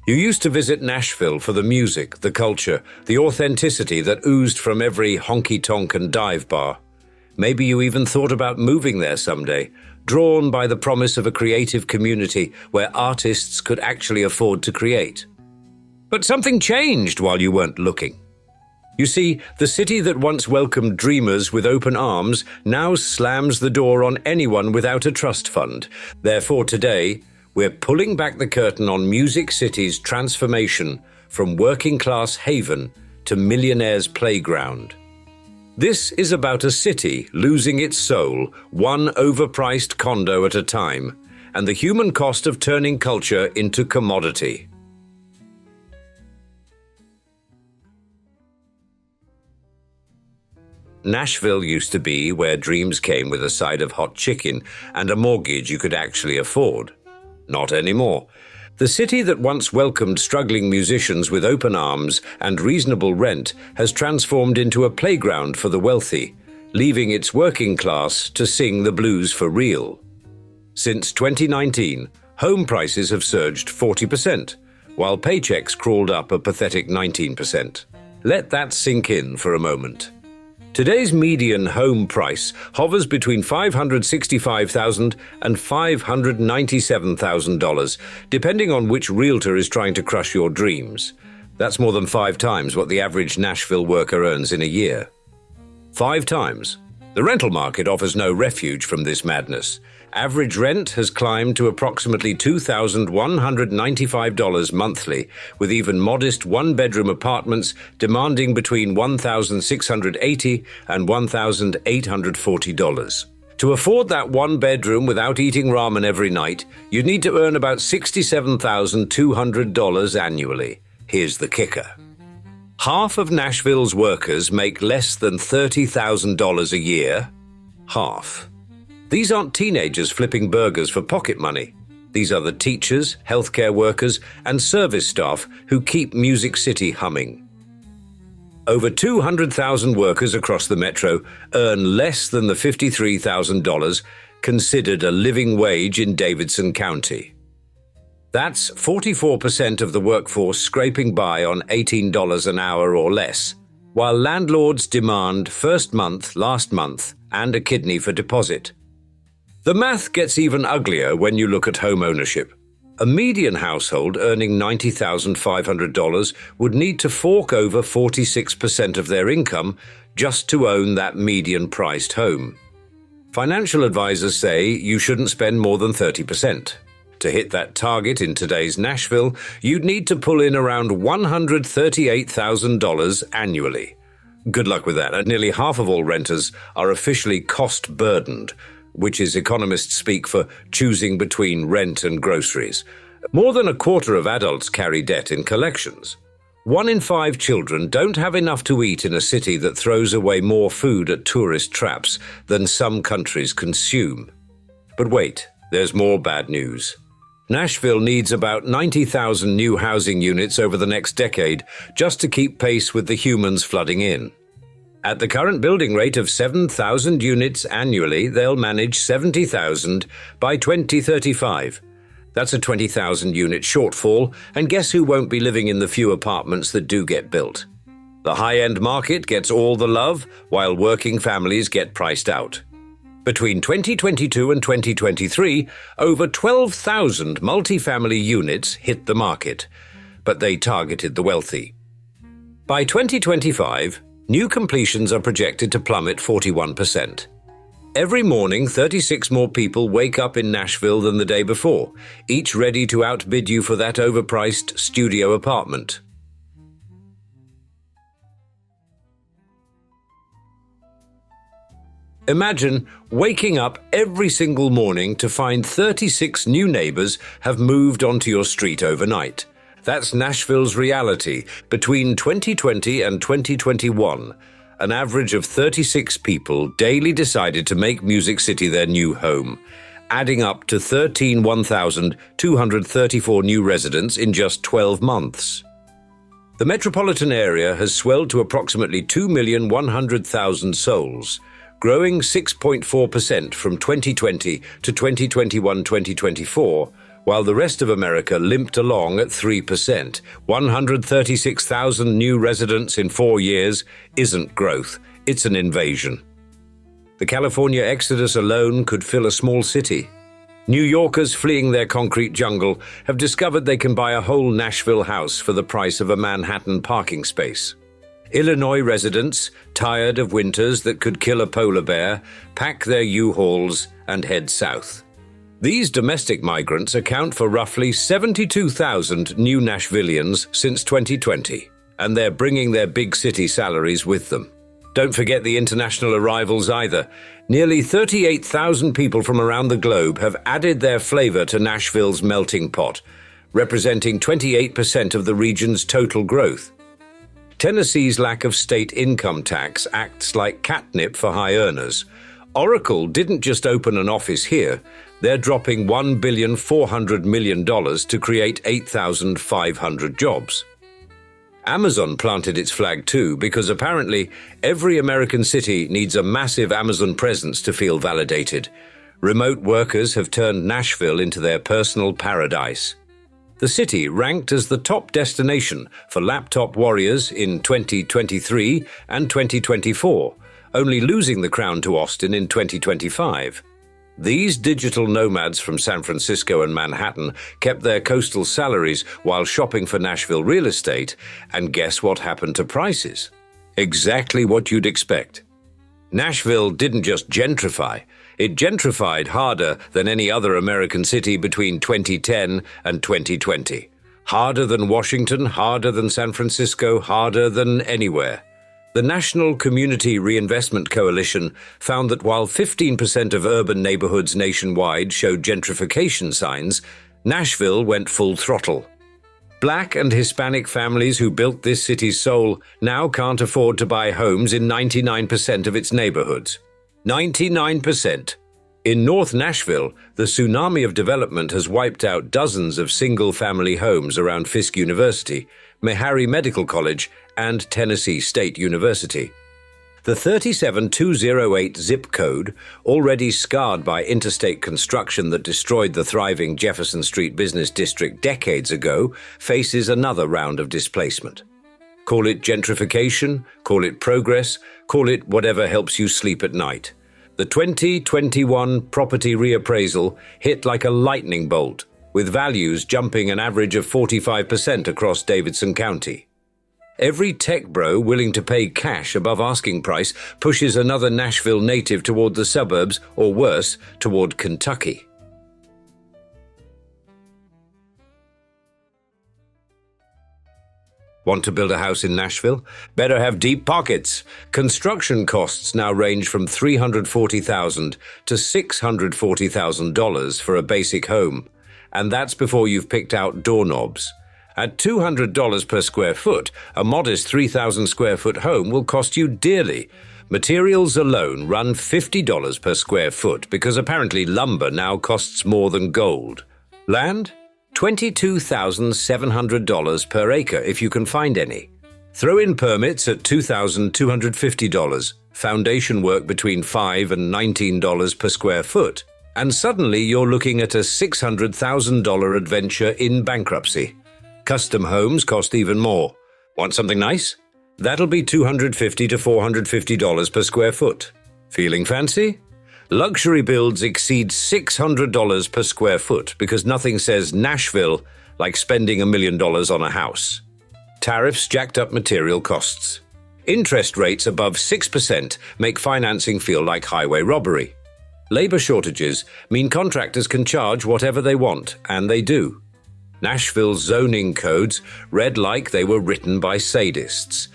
You used to visit Nashville for the music, the culture, the authenticity that oozed from every honky-tonk and dive bar. Maybe you even thought about moving there someday, drawn by the promise of a creative community where artists could actually afford to create. But something changed while you weren't looking. You see, the city that once welcomed dreamers with open arms now slams the door on anyone without a trust fund. Therefore, today, we're pulling back the curtain on Music City's transformation from working-class haven to millionaire's playground. This is about a city losing its soul, one overpriced condo at a time, and the human cost of turning culture into commodity. Nashville used to be where dreams came with a side of hot chicken and a mortgage you could actually afford. Not anymore. The city that once welcomed struggling musicians with open arms and reasonable rent has transformed into a playground for the wealthy, leaving its working class to sing the blues for real. Since 2019, home prices have surged 40%, while paychecks crawled up a pathetic 19%. Let that sink in for a moment. Today's median home price hovers between $565,000 and $597,000, depending on which realtor is trying to crush your dreams. That's more than 5 times what the average Nashville worker earns in a year. 5 times. The rental market offers no refuge from this madness. Average rent has climbed to approximately $2,195 monthly, with even modest one-bedroom apartments demanding between $1,680 and $1,840. To afford that one bedroom without eating ramen every night, you'd need to earn about $67,200 annually. Here's the kicker. Half of Nashville's workers make less than $30,000 a year. Half. These aren't teenagers flipping burgers for pocket money. These are the teachers, healthcare workers, and service staff who keep Music City humming. Over 200,000 workers across the metro earn less than the $53,000 considered a living wage in Davidson County. That's 44% of the workforce scraping by on $18 an hour or less, while landlords demand first month, last month, and a kidney for deposit. The math gets even uglier when you look at home ownership. A median household earning $90,500 would need to fork over 46% of their income just to own that median-priced home. Financial advisors say you shouldn't spend more than 30%. To hit that target in today's Nashville, you'd need to pull in around $138,000 annually. Good luck with that. Nearly half of all renters are officially cost-burdened, which is economists speak for choosing between rent and groceries. More than a quarter of adults carry debt in collections. 1 in 5 children don't have enough to eat in a city that throws away more food at tourist traps than some countries consume. But wait, there's more bad news. Nashville needs about 90,000 new housing units over the next decade just to keep pace with the humans flooding in. At the current building rate of 7,000 units annually, they'll manage 70,000 by 2035. That's a 20,000 unit shortfall, and guess who won't be living in the few apartments that do get built? The high-end market gets all the love, while working families get priced out. Between 2022 and 2023, over 12,000 multifamily units hit the market, but they targeted the wealthy. By 2025, new completions are projected to plummet 41%. Every morning, 36 more people wake up in Nashville than the day before, each ready to outbid you for that overpriced studio apartment. Imagine waking up every single morning to find 36 new neighbors have moved onto your street overnight. That's Nashville's reality. Between 2020 and 2021, an average of 36 people daily decided to make Music City their new home, adding up to 1,234 new residents in just 12 months. The metropolitan area has swelled to approximately 2,100,000 souls, growing 6.4% from 2020 to 2021-2024, while the rest of America limped along at 3%. 136,000 new residents in 4 years isn't growth, it's an invasion. The California exodus alone could fill a small city. New Yorkers fleeing their concrete jungle have discovered they can buy a whole Nashville house for the price of a Manhattan parking space. Illinois residents, tired of winters that could kill a polar bear, pack their U-Hauls and head south. These domestic migrants account for roughly 72,000 new Nashvillians since 2020, and they're bringing their big city salaries with them. Don't forget the international arrivals either. Nearly 38,000 people from around the globe have added their flavor to Nashville's melting pot, representing 28% of the region's total growth. Tennessee's lack of state income tax acts like catnip for high earners. Oracle didn't just open an office here, they're dropping $1.4 billion to create 8,500 jobs. Amazon planted its flag too, because apparently every American city needs a massive Amazon presence to feel validated. Remote workers have turned Nashville into their personal paradise. The city ranked as the top destination for laptop warriors in 2023 and 2024, only losing the crown to Austin in 2025. These digital nomads from San Francisco and Manhattan kept their coastal salaries while shopping for Nashville real estate, and guess what happened to prices? Exactly what you'd expect. Nashville didn't just gentrify, it gentrified harder than any other American city between 2010 and 2020. Harder than Washington, harder than San Francisco, harder than anywhere. The National Community Reinvestment Coalition found that while 15% of urban neighborhoods nationwide showed gentrification signs, Nashville went full throttle. Black and Hispanic families who built this city's soul now can't afford to buy homes in 99% of its neighborhoods. 99%. In North Nashville, the tsunami of development has wiped out dozens of single-family homes around Fisk University, Meharry Medical College, and Tennessee State University. The 37208 zip code, already scarred by interstate construction that destroyed the thriving Jefferson Street business district decades ago, faces another round of displacement. Call it gentrification, call it progress, call it whatever helps you sleep at night. The 2021 property reappraisal hit like a lightning bolt, with values jumping an average of 45% across Davidson County. Every tech bro willing to pay cash above asking price pushes another Nashville native toward the suburbs, or worse, toward Kentucky. Want to build a house in Nashville? Better have deep pockets. Construction costs now range from $340,000 to $640,000 for a basic home. And that's before you've picked out doorknobs. At $200 per square foot, a modest 3,000 square foot home will cost you dearly. Materials alone run $50 per square foot because apparently lumber now costs more than gold. Land? $22,700 per acre if you can find any. Throw in permits at $2,250, foundation work between $5 and $19 per square foot, and suddenly you're looking at a $600,000 adventure in bankruptcy. Custom homes cost even more. Want something nice? That'll be $250 to $450 per square foot. Feeling fancy? Luxury builds exceed $600 per square foot because nothing says Nashville like spending $1 million on a house. Tariffs jacked up material costs. Interest rates above 6% make financing feel like highway robbery. Labor shortages mean contractors can charge whatever they want, and they do. Nashville's zoning codes read like they were written by sadists.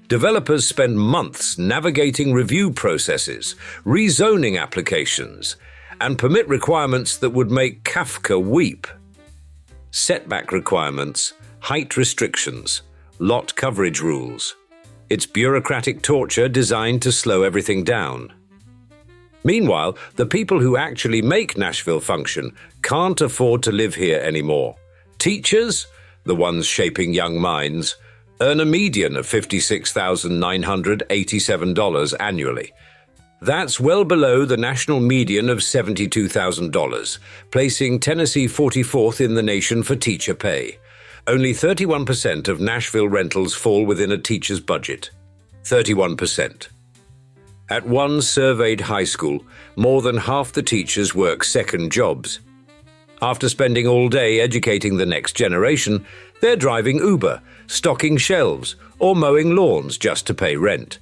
Developers spend months navigating review processes, rezoning applications, and permit requirements that would make Kafka weep. Setback requirements, height restrictions, lot coverage rules. It's bureaucratic torture designed to slow everything down. Meanwhile, the people who actually make Nashville function can't afford to live here anymore. Teachers, the ones shaping young minds, earn a median of $56,987 annually. That's well below the national median of $72,000, placing Tennessee 44th in the nation for teacher pay. Only 31% of Nashville rentals fall within a teacher's budget. 31%. At one surveyed high school, more than half the teachers work second jobs. After spending all day educating the next generation, they're driving Uber, stocking shelves, or mowing lawns just to pay rent.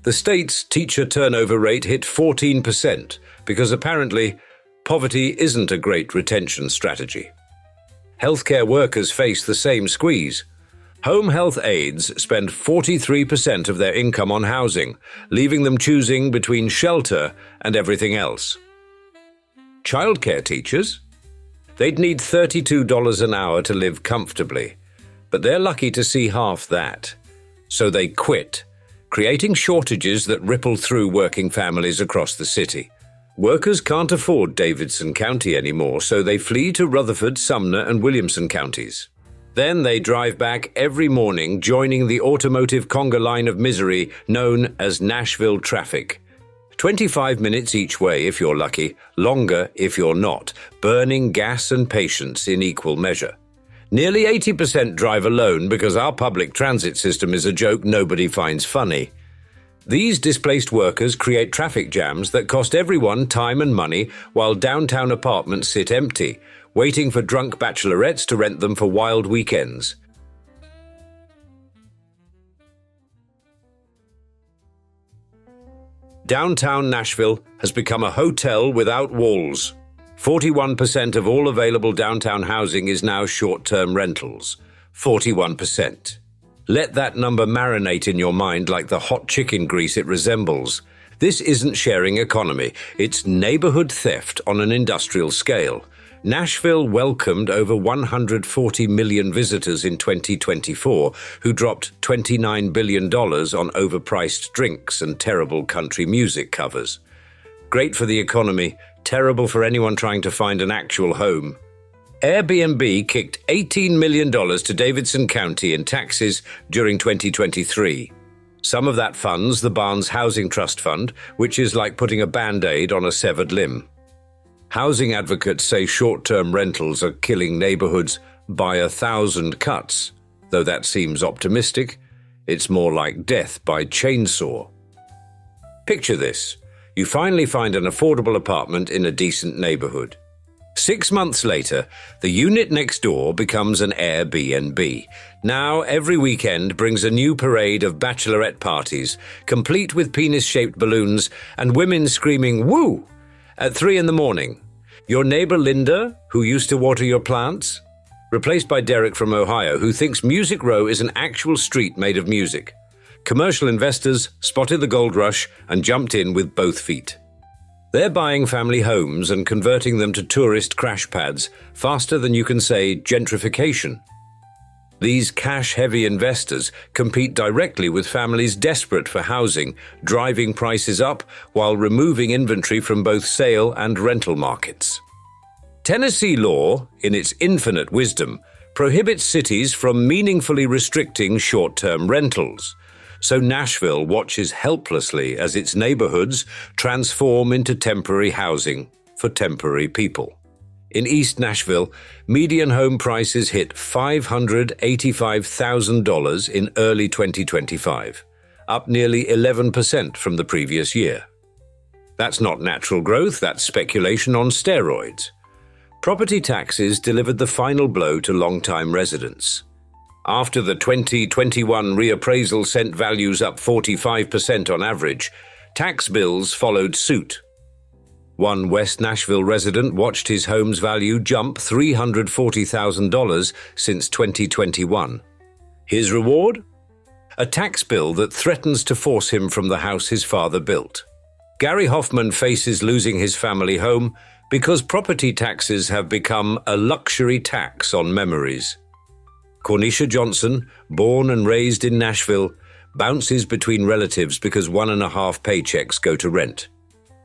The state's teacher turnover rate hit 14% because apparently poverty isn't a great retention strategy. Healthcare workers face the same squeeze. Home health aides spend 43% of their income on housing, leaving them choosing between shelter and everything else. Childcare teachers? They'd need $32 an hour to live comfortably, but they're lucky to see half that. So they quit, creating shortages that ripple through working families across the city. Workers can't afford Davidson County anymore, so they flee to Rutherford, Sumner, and Williamson counties. Then they drive back every morning, joining the automotive conga line of misery known as Nashville traffic. 25 minutes each way if you're lucky, longer if you're not, burning gas and patience in equal measure. Nearly 80% drive alone because our public transit system is a joke nobody finds funny. These displaced workers create traffic jams that cost everyone time and money while downtown apartments sit empty, waiting for drunk bachelorettes to rent them for wild weekends. Downtown Nashville has become a hotel without walls. 41% of all available downtown housing is now short-term rentals. 41%. Let that number marinate in your mind like the hot chicken grease it resembles. This isn't sharing economy, it's neighborhood theft on an industrial scale. Nashville welcomed over 140 million visitors in 2024 who dropped $29 billion on overpriced drinks and terrible country music covers. Great for the economy, terrible for anyone trying to find an actual home. Airbnb kicked $18 million to Davidson County in taxes during 2023. Some of that funds the Barnes Housing Trust Fund, which is like putting a Band-Aid on a severed limb. Housing advocates say short-term rentals are killing neighborhoods by 1,000 cuts. Though that seems optimistic, it's more like death by chainsaw. Picture this. You finally find an affordable apartment in a decent neighborhood. 6 months later, the unit next door becomes an Airbnb. Now, every weekend brings a new parade of bachelorette parties, complete with penis-shaped balloons and women screaming, "Woo!" at 3 a.m. Your neighbor Linda, who used to water your plants, replaced by Derek from Ohio, who thinks Music Row is an actual street made of music. Commercial investors spotted the gold rush and jumped in with both feet. They're buying family homes and converting them to tourist crash pads faster than you can say gentrification. These cash-heavy investors compete directly with families desperate for housing, driving prices up while removing inventory from both sale and rental markets. Tennessee law, in its infinite wisdom, prohibits cities from meaningfully restricting short-term rentals. So Nashville watches helplessly as its neighborhoods transform into temporary housing for temporary people. In East Nashville, median home prices hit $585,000 in early 2025, up nearly 11% from the previous year. That's not natural growth, that's speculation on steroids. Property taxes delivered the final blow to longtime residents. After the 2021 reappraisal sent values up 45% on average, tax bills followed suit. One West Nashville resident watched his home's value jump $340,000 since 2021. His reward? A tax bill that threatens to force him from the house his father built. Gary Hoffman faces losing his family home because property taxes have become a luxury tax on memories. Cornisha Johnson, born and raised in Nashville, bounces between relatives because 1.5 paychecks go to rent.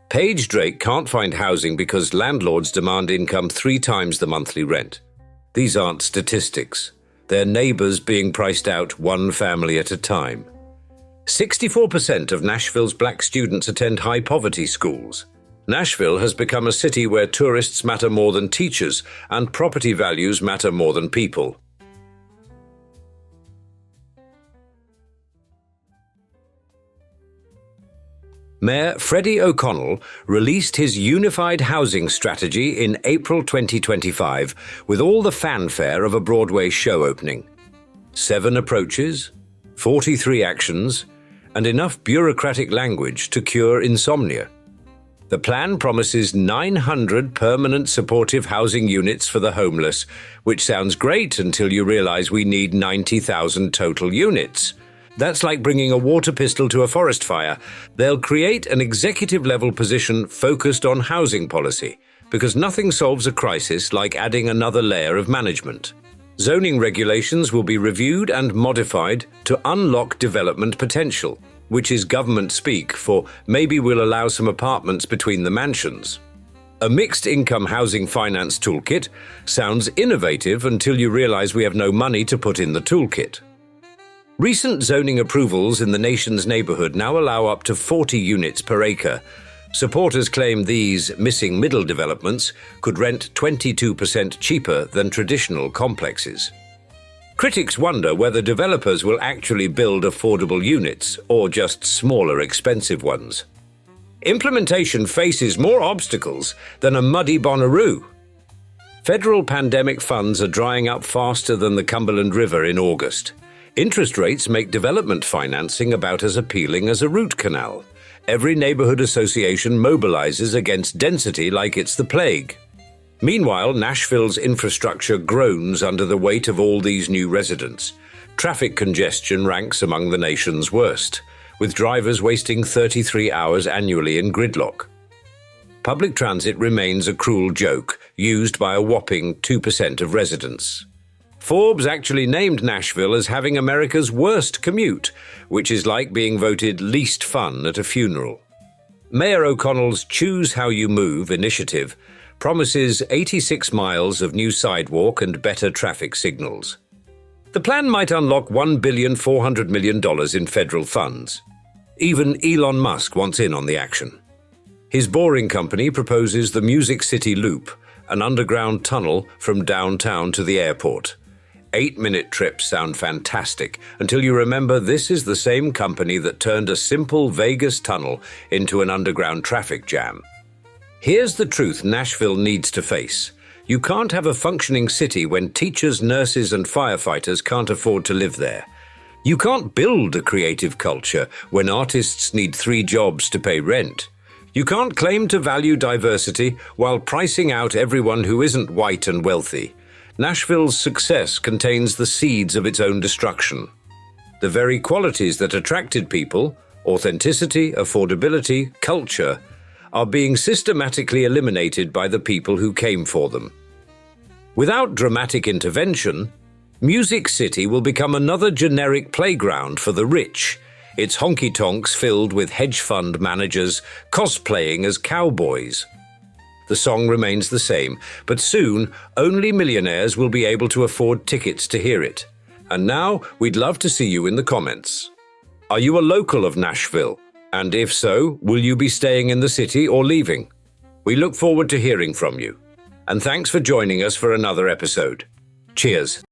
Paige Drake can't find housing because landlords demand income 3 times the monthly rent. These aren't statistics. They're neighbors being priced out one family at a time. 64% of Nashville's black students attend high-poverty schools. Nashville has become a city where tourists matter more than teachers and property values matter more than people. Mayor Freddie O'Connell released his unified housing strategy in April 2025 with all the fanfare of a Broadway show opening. 7 approaches, 43 actions, and enough bureaucratic language to cure insomnia. The plan promises 900 permanent supportive housing units for the homeless, which sounds great until you realize we need 90,000 total units. That's like bringing a water pistol to a forest fire. They'll create an executive-level position focused on housing policy, because nothing solves a crisis like adding another layer of management. Zoning regulations will be reviewed and modified to unlock development potential, which is government speak for maybe we'll allow some apartments between the mansions. A mixed-income housing finance toolkit sounds innovative until you realize we have no money to put in the toolkit. Recent zoning approvals in the nation's neighborhood now allow up to 40 units per acre. Supporters claim these missing middle developments could rent 22% cheaper than traditional complexes. Critics wonder whether developers will actually build affordable units or just smaller, expensive ones. Implementation faces more obstacles than a muddy Bonnaroo. Federal pandemic funds are drying up faster than the Cumberland River in August. Interest rates make development financing about as appealing as a root canal. Every neighborhood association mobilizes against density like it's the plague. Meanwhile, Nashville's infrastructure groans under the weight of all these new residents. Traffic congestion ranks among the nation's worst, with drivers wasting 33 hours annually in gridlock. Public transit remains a cruel joke, used by a whopping 2% of residents. Forbes actually named Nashville as having America's worst commute, which is like being voted least fun at a funeral. Mayor O'Connell's Choose How You Move initiative promises 86 miles of new sidewalk and better traffic signals. The plan might unlock $1.4 billion in federal funds. Even Elon Musk wants in on the action. His Boring Company proposes the Music City Loop, an underground tunnel from downtown to the airport. 8-minute trips sound fantastic until you remember this is the same company that turned a simple Vegas tunnel into an underground traffic jam. Here's the truth Nashville needs to face. You can't have a functioning city when teachers, nurses, and firefighters can't afford to live there. You can't build a creative culture when artists need 3 jobs to pay rent. You can't claim to value diversity while pricing out everyone who isn't white and wealthy. Nashville's success contains the seeds of its own destruction. The very qualities that attracted people, authenticity, affordability, culture, are being systematically eliminated by the people who came for them. Without dramatic intervention, Music City will become another generic playground for the rich, its honky-tonks filled with hedge fund managers cosplaying as cowboys. The song remains the same, but soon only millionaires will be able to afford tickets to hear it. And now we'd love to see you in the comments. Are you a local of Nashville? And if so, will you be staying in the city or leaving? We look forward to hearing from you. And thanks for joining us for another episode. Cheers.